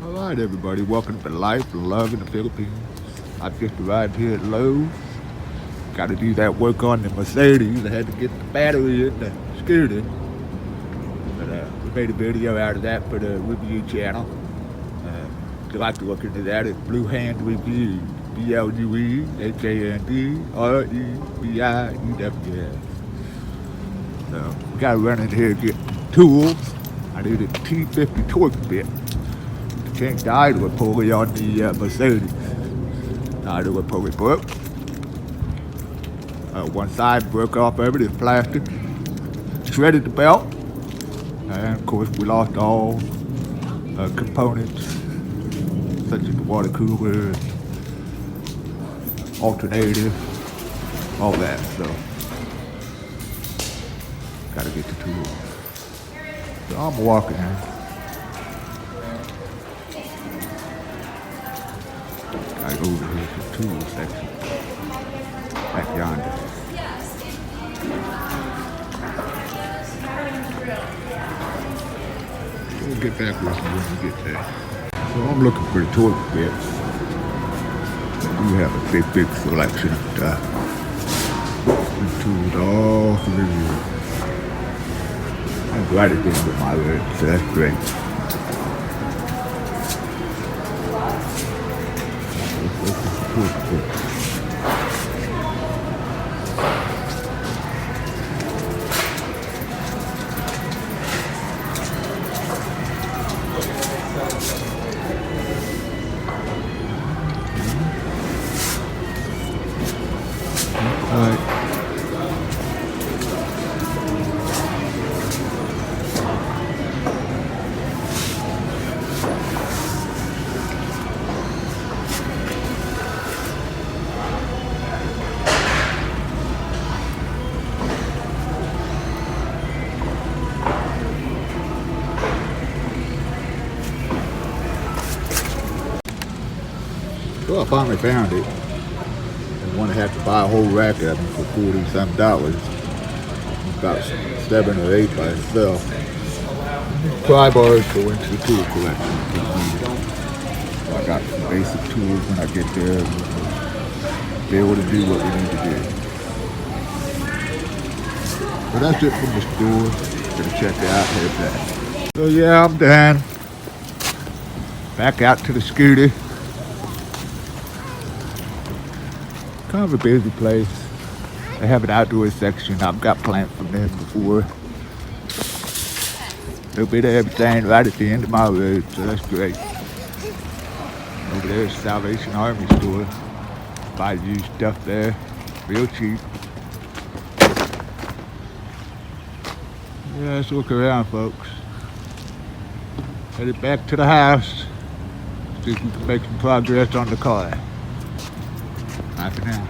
Alright everybody, welcome to Life and Love in the Philippines. I've just arrived here at Lowe's. Gotta do that work on the Mercedes. I had to get the battery in the scooter. But we made a video out of that for the review channel. If you'd like to look into that, it's Blue Hand Review. BLUEHANDREVIEWS. So we gotta run in here and get tools. I need a T50 torque bit. Change the idler pulley on the Mercedes. The idler pulley broke. One side broke off of it, it's plastic. Shredded the belt. And of course we lost all components such as the water cooler, alternator, all that. So gotta get the tools. So I'm walking in. I go over here to the tool section. Back yonder. We'll get back with you when we get there. So I'm looking for the torque bits. We have a big selection of tools all through here. I'm right at the end of my list, so that's great. Alright. Well, I finally found it. I want to have to buy a whole rack of them for $40-some. About 7 or 8 by itself. Pry bars go into the tool collection. I got some basic tools when I get there. We'll be able to do what we need to do. But that's it from the store. Gonna check it out, head back. So yeah, I'm done. Back out to the scooter. Kind of a busy place. They have an outdoor section. I've got plants from them before. A little bit of everything right at the end of my road, so that's great. Over there's Salvation Army store. Buy used stuff there, real cheap. Yeah, let's look around, folks. Headed back to the house. See if we can make some progress on the car. Bye for now.